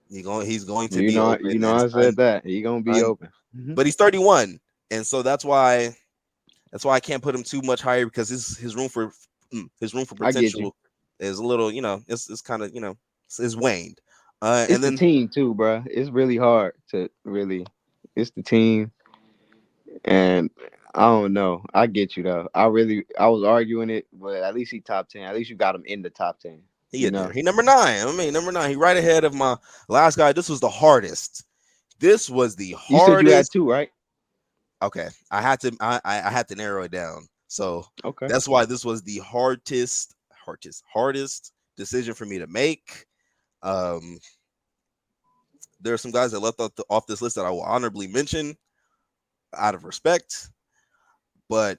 he's going to be You open, know, and I said that he gonna be open. but he's 31, and so that's why I can't put him too much higher because his room for I get you. potential is a little, it's kind of, is waned. It's And the then team too, bro. It's really hard to really. It's the team, and I don't know. I get you though. I was arguing it, but at least he top 10. At least you got him in the top 10. he You in there. know. He number 9. I mean, number 9. He right ahead of my last guy. This was the hardest. This was the You said you had hardest. two, right? Okay, I had to narrow it down. So Okay. that's why this was the hardest decision for me to make. Um, there are some guys that left off this list that I will honorably mention out of respect. But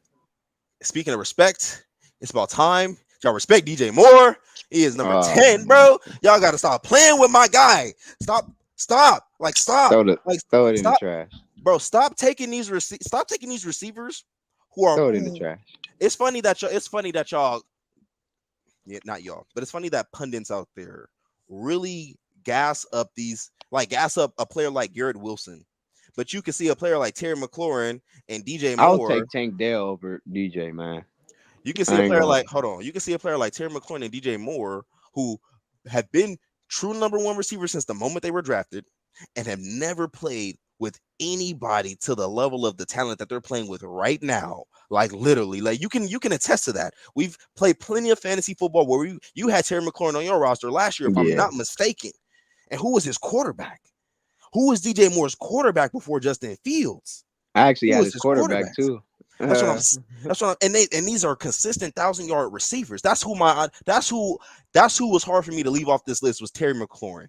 speaking of respect, it's about time y'all respect DJ Moore. He is number Oh 10, man, bro. Y'all got to stop playing with my guy. Stop. throw the Like, throw it in the stop, trash. bro. Stop taking these receivers who are Throw it in the who. trash. It's funny that y'all, yeah, not y'all, but it's funny that pundits out there really gas up a player like Garrett Wilson. But you can see a player like Terry McLaurin and DJ I'll Moore. take Tank Dell over DJ, man. You can see I a ain't player gonna. like hold on. You can see a player like Terry McLaurin and DJ Moore who have been true number 1 receivers since the moment they were drafted and have never played with anybody to the level of the talent that they're playing with right now. Like, literally, like you can attest to that. We've played plenty of fantasy football where you had Terry McLaurin on your roster last year, if I'm Yeah, not mistaken. And who was his quarterback? Who was DJ Moore's quarterback before Justin Fields? I actually Who had was his his quarterback quarterback? too. That's what I'm. That's what. And these are consistent 1,000-yard receivers. That's who was hard for me to leave off this list was Terry McLaurin,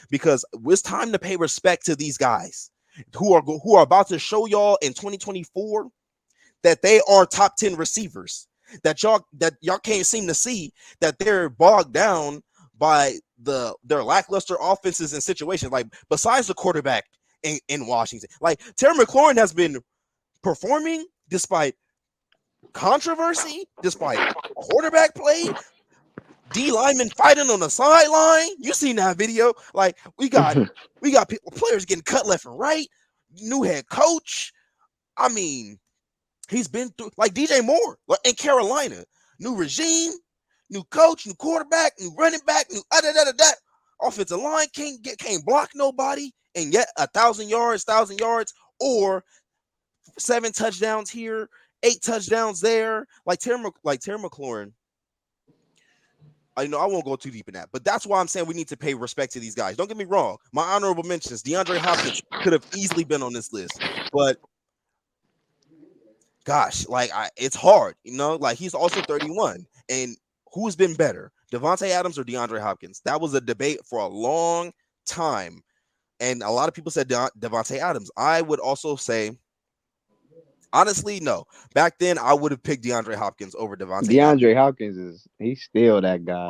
because it's time to pay respect to these guys who are about to show y'all in 2024 that they are top 10 receivers. That y'all can't seem to see that they're bogged down by their lackluster offenses and situations. Like, besides the quarterback in Washington, like Terry McLaurin has been performing despite controversy, despite quarterback play, D lineman fighting on the sideline. You seen that video? Like, we got players getting cut left and right. New head coach. I mean, he's been through, like DJ Moore in Carolina. New regime, new coach, new quarterback, new running back, new offensive line can't block nobody, and yet 1,000 yards, or 7 touchdowns here, 8 touchdowns there. Terry McLaurin. I know I won't go too deep in that, but that's why I'm saying we need to pay respect to these guys. Don't get me wrong. My honorable mentions, DeAndre Hopkins could have easily been on this list, but gosh, it's hard, like he's also 31. And who's been better, Devontae Adams or DeAndre Hopkins? That was a debate for a long time. And a lot of people said Devontae Adams. I would also say, honestly, no. Back then, I would have picked DeAndre Hopkins over Devontae Adams. DeAndre Hopkins he's still that guy, man.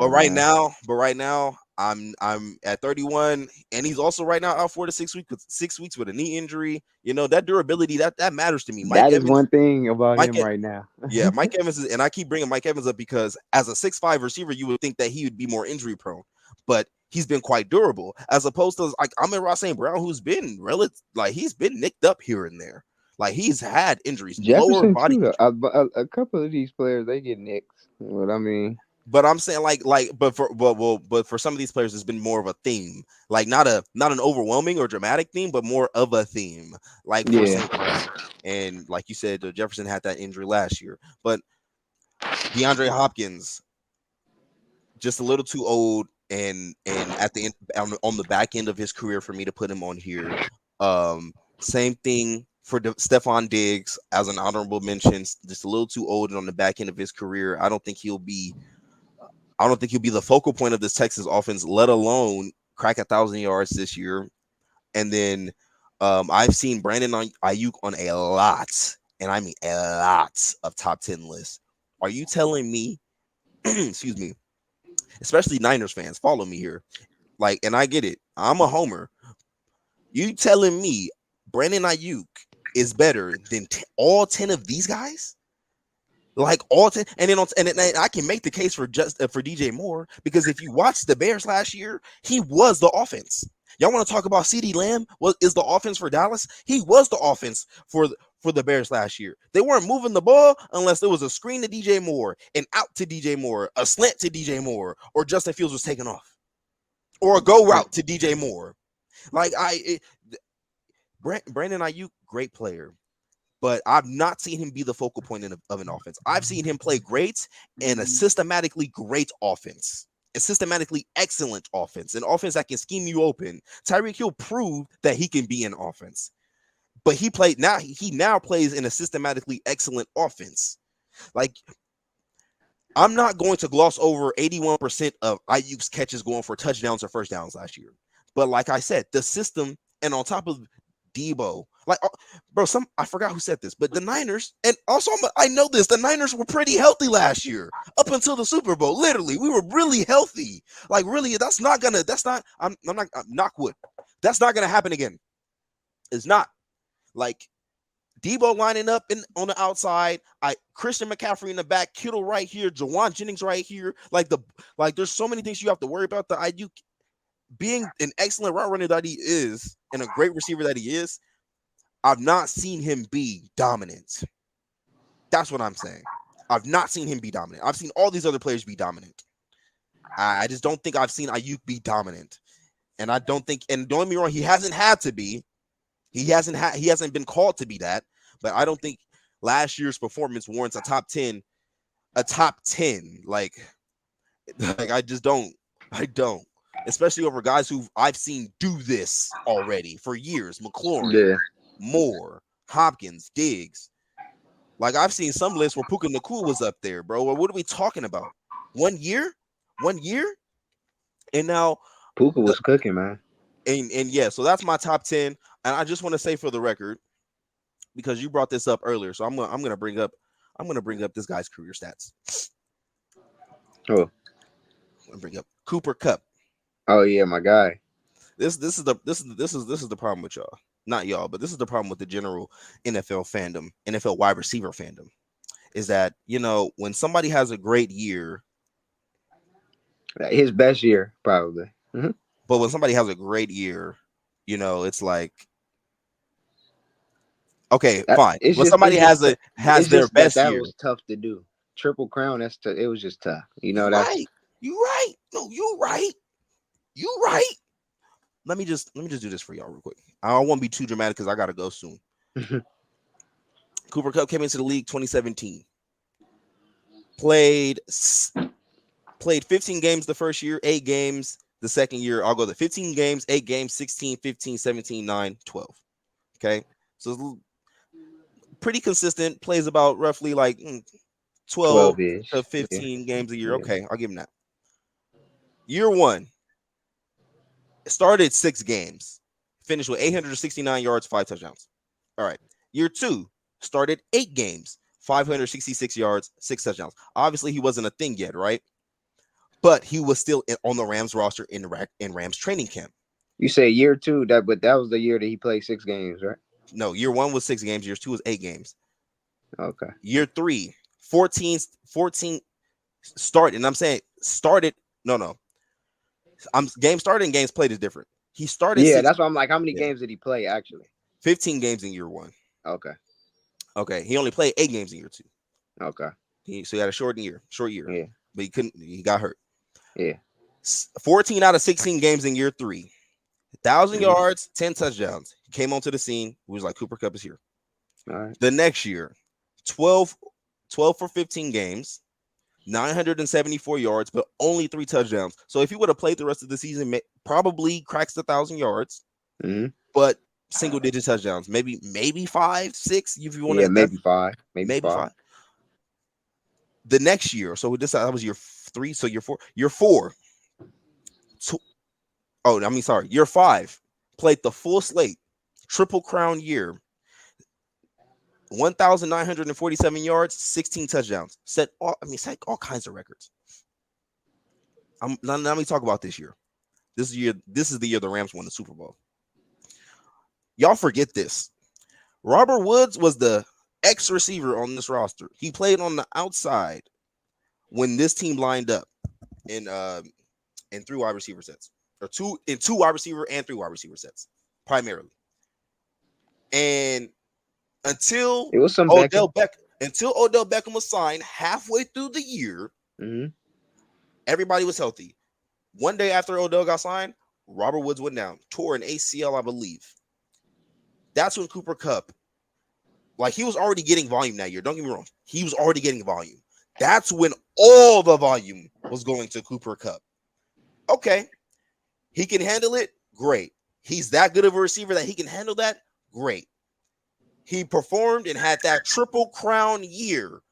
But right now, I'm at 31, and he's also right now out 4 to 6 weeks with a knee injury. That durability that matters to me. That is one thing about Mike, him right now. yeah, Mike Evans and I keep bringing Mike Evans up because as a 6'5" receiver, you would think that he would be more injury prone, but he's been quite durable as opposed to like Amon-Ra St. Brown, who's been he's been nicked up here and there. Like, he's had injuries, lower Jefferson body too. injuries. A couple of these players they get nicks. What I mean, But I'm saying but for some of these players, it's been more of a theme, like not an overwhelming or dramatic theme, but more of a theme, like for Yeah. St. Brown. And like you said, Jefferson had that injury last year, but DeAndre Hopkins just a little too old, and at the end on the back end of his career for me to put him on here. Same thing for Stephon Diggs as an honorable mention, just a little too old and on the back end of his career. I don't think he'll be the focal point of this Texas offense, let alone crack 1,000 yards this year. And then I've seen Brandon Ayuk on a lot, and I mean a lot of top 10 lists. Are you telling me, excuse me, especially Niners fans, follow me here. Like, and I get it. I'm a homer. You telling me Brandon Ayuk is better than all 10 of these guys? Like all 10, and then I can make the case for just for DJ Moore, because if you watch the Bears last year, he was the offense. Y'all want to talk about CeeDee Lamb? What is the offense for Dallas? He was the offense for the Bears last year. They weren't moving the ball unless there was a screen to DJ Moore, an out to DJ Moore, a slant to DJ Moore, or Justin Fields was taken off, or a go route to DJ Moore. Like Brandon Ayuk, great player, but I've not seen him be the focal point of an offense. I've seen him play great in a systematically great offense, a systematically excellent offense, an offense that can scheme you open. Tyreek Hill proved that he can be an offense, but he now plays in a systematically excellent offense. Like, I'm not going to gloss over 81% of Ayuk's catches going for touchdowns or first downs last year. But like I said, the system, and on top of Debo, like, bro, I forgot who said this, but the Niners, and also I know this, the Niners were pretty healthy last year up until the Super Bowl. Literally, we were really healthy. Like, really, I'm knock wood. That's not gonna happen again. It's not. Like, Debo lining up on the outside, Christian McCaffrey in the back, Kittle right here, Jawan Jennings right here. Like, there's so many things you have to worry about. The Ayuk being an excellent route runner that he is, and a great receiver that he is, I've not seen him be dominant. That's what I'm saying. I've not seen him be dominant. I've seen all these other players be dominant. I just don't think I've seen Ayuk be dominant. And I don't think, and don't get me wrong, he hasn't had to be. He hasn't been called to be that. But I don't think last year's performance warrants a top 10. Like I just don't. I don't. Especially over guys who I've seen do this already for years. McLaurin, Moore, Hopkins, Diggs. Like, I've seen some lists where Puka Nacua was up there, bro. What are we talking about? 1 year? 1 year? And now Puka was cooking, man. And yeah, so that's my top 10. And I just want to say, for the record, because you brought this up earlier, so I'm gonna bring up this guy's career stats. Oh. I'm gonna bring up Cooper Kupp. Oh yeah, my guy. This is the problem with y'all. Not y'all, but this is the problem with the general NFL fandom, NFL wide receiver fandom, is that, when somebody has a great year, His best year, probably. Mm-hmm. but when somebody has a great year, it's like, okay, fine. When somebody has their best that year, was tough to do. Triple Crown, it was just tough. You right. No, you right. You right. Let me just do this for y'all real quick. I don't want to be too dramatic because I gotta go soon. Cooper Kupp came into the league 2017. Played 15 games the first year, 8 games the second year. I'll go to 15 games, 8 games, 16, 15, 17, 9, 12. Okay. So it's pretty consistent. Plays about roughly like 12 to 15 games a year. Yeah. Okay, I'll give him that. Year 1. Started 6 games, finished with 869 yards, 5 touchdowns. All right. Year 2, started 8 games, 566 yards, 6 touchdowns. Obviously, he wasn't a thing yet, right? But he was still on the Rams roster in Rams training camp. You say year 2, but that was the year that he played 6 games, right? No, year 1 was 6 games. Year 2 was 8 games. Okay. Year 3, 14 started, and I'm saying started. No. Game started and games played is different. He started. Yeah, that's why I'm like, how many games did he play actually? 15 games in year 1. Okay. He only played 8 games in year 2. Okay. So he had a short year. Yeah. but he couldn't. He got hurt. Yeah. 14 out of 16 games in year 3, 1,000 Mhm. yards, 10 touchdowns. He came onto the scene. He was like, Cooper Kupp is here. All right. The next year, 12 for 15 games, 974 yards, but only 3 touchdowns. So if he would have played the rest of the season, probably cracks the 1,000 yards, Mhm. but single digit touchdowns, maybe 5, 6. If you want Yeah, to, maybe 5. Maybe maybe 5. 5. The next year, so that was year 3. So year 4. Year 5 played the full slate, triple crown year. 1,947 yards, 16 touchdowns. Set all kinds of records. Let me talk about this year. This is the year the Rams won the Super Bowl. Y'all forget this. Robert Woods was the X receiver on this roster. He played on the outside when this team lined up in 3 wide receiver sets, or 2 wide receiver and 3 wide receiver sets primarily. And until It was some Odell Beckham was signed halfway through the year, Mhm. everybody was healthy. One day after Odell got signed, Robert Woods went down, tore an ACL, I believe. That's when Cooper Kupp, like, he was already getting volume that year. Don't get me wrong. He was already getting volume. That's when all the volume was going to Cooper Kupp. Okay. He can handle it. Great. He's that good of a receiver that he can handle that. Great. He performed and had that triple crown year.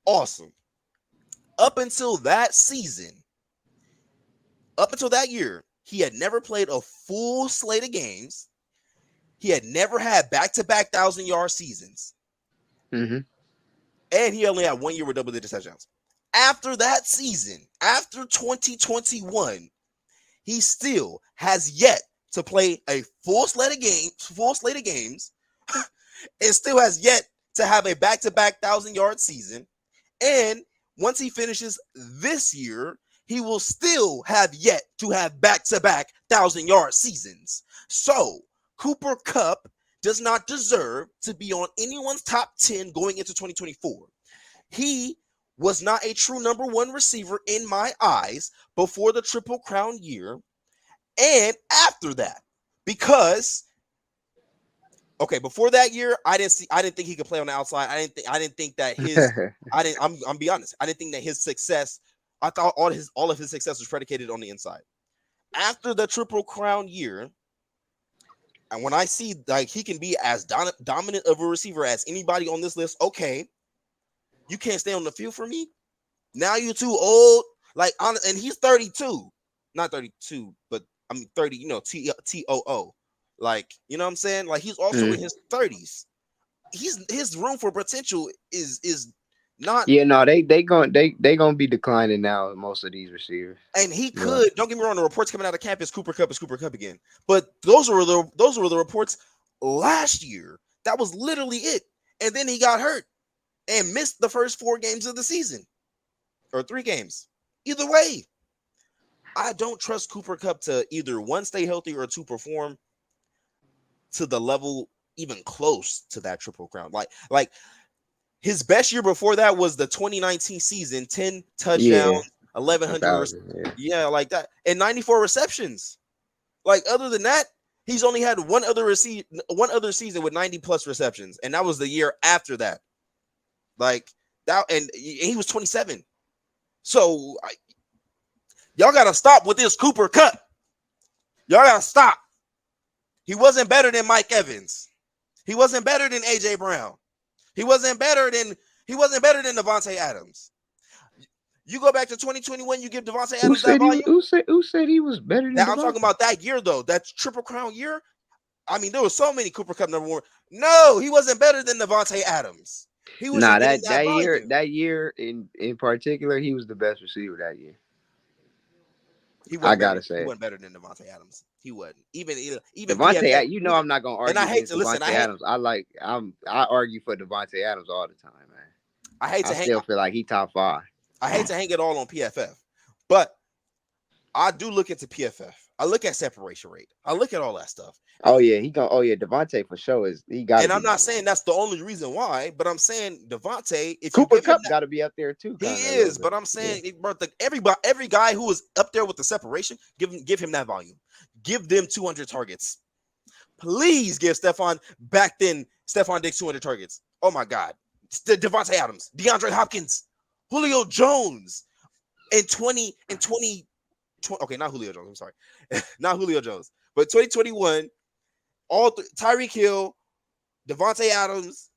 Awesome. Up until that year, he had never played a full slate of games. He had never had back-to-back 1,000-yard seasons. Mhm. And he only had 1 year with double-digit touchdowns. After that season, after 2021, he still has yet to play a full slate of games, and still has yet to have a back-to-back 1,000-yard season. And once he finishes this year, he will still have yet to have back-to-back 1,000-yard seasons. So Cooper Kupp does not deserve to be on anyone's top 10 going into 2024. He was not a true number 1 receiver in my eyes before the Triple Crown year and after that, because before that year, I didn't think he could play on the outside. I didn't think that I'm be honest. I didn't think that his success, I thought all of his success was predicated on the inside. After the Triple Crown year, and when I see like he can be as dominant of a receiver as anybody on this list, okay, you can't stay on the field for me. Now you're too old. And he's 32, not 32, but I mean 30. TOO. Like, you know what I'm saying? Like, he's also in his 30s. His room for potential is not. Yeah, no, they gonna be declining now. Most of these receivers, And he but could. Don't get me wrong. The reports coming out of campus, Cooper Kupp is Cooper Kupp again. But those were the reports last year. That was literally it. And then he got hurt and missed the first 4 games of the season, or 3 games. Either way, I don't trust Cooper Kupp to either 1, stay healthy, or 2, perform to the level even close to that Triple Crown. Like his best year before that was the 2019 season, 10 touchdowns, yeah, 1,100. 1,000. Yeah, like that, and 94 receptions. Like, other than that, he's only had one other season with 90 plus receptions, and that was the year after that. Like that, and he was 27. So y'all gotta stop with this Cooper Kupp. Y'all gotta stop. He wasn't better than Mike Evans. He wasn't better than AJ Brown. He wasn't better than Devontae Adams. You go back to 2021, you give Devontae Who Adams that said he was? volume. Who said he was better than That I'm talking Devontae? about that year though. That Triple Crown year. I mean, there were so many Cooper Kupp number 1. No, he wasn't better than Devontae Adams. He was just Nah, getting that that volume. year in particular, he was the best receiver that year. He I wasn't better. gotta He say, wasn't better than Devontae Adams. He wasn't. Even PFF. Devontae. You know, I'm not gonna And I argue hate against to listen. Devontae Adams. I argue for Devontae Adams all the time, man. I hate I to hang. still feel like he top 5. I hate to hang it all on PFF, but I do look into PFF. I look at separation rate. I look at all that stuff. Oh yeah, Devontae for sure he got. And I'm not saying that's the only reason why, but I'm saying Devontae, if Cooper you give him Kupp got to be up there too. he Kinda, is, but I'm saying, bro, every guy who is up there with the separation, give him that volume. Give them 200 targets. Please give Stephon Diggs 200 targets. Oh my God, Devontae Adams, DeAndre Hopkins, Julio Jones, in 20. Okay, not Julio Jones. I'm sorry, not Julio Jones, but 2021. Tyreek Hill, Devontae Adams,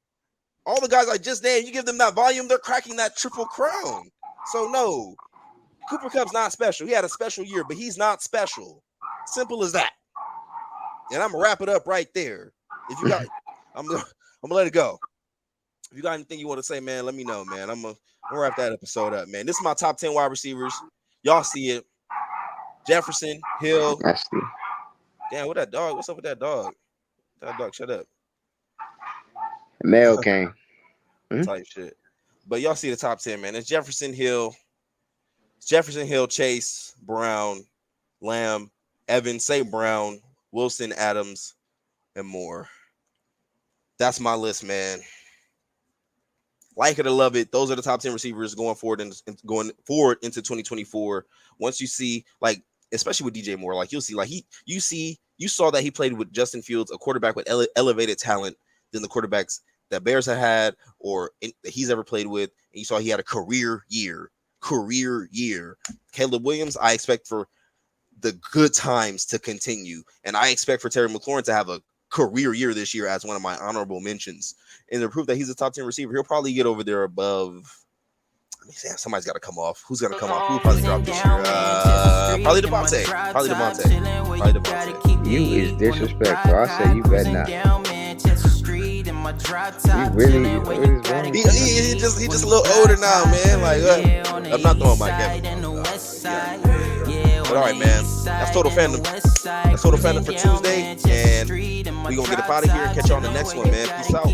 all the guys I just named, you give them that volume, they're cracking that triple crown. So no, Cooper Kupp's not special. He had a special year, but he's not special. Simple as that. And I'm gonna wrap it up right there. If you got, I'm gonna let it go. If you got anything you want to say, man, let me know, man. I'm gonna wrap that episode up, man. This is my top 10 wide receivers. Y'all see it. Jefferson, Hill. Damn, what that dog? What's up with that dog? That dog, shut up. Mail came. Type shit. But y'all see the top 10, man. It's Jefferson Hill, Chase, Brown, Lamb, Evans, St. Brown, Wilson, Adams, and more. That's my list, man. Like it or love it, those are the top 10 receivers going forward into 2024. Once you see, like, especially with DJ Moore, like you'll see, like you saw that he played with Justin Fields, a quarterback with elevated talent than the quarterbacks that Bears had or that he's ever played with. And you saw he had a career year. Caleb Williams, I expect for the good times to continue, and I expect for Terry McLaurin to have a career year this year as one of my honorable mentions. And to prove that he's a top 10 receiver, he'll probably get over there above. Damn, somebody's got to come off. Who's going to come off? Who probably dropped this year? Probably Devontae. You is disrespectful. I say you better not. You really? What is wrong? He just a little older now, man. Like, I'm not throwing my Kevin. But all right, man. That's Total Fandom. That's Total Fandom for Tuesday. And we're going to get up out of here and catch you on the next one, man. Peace out.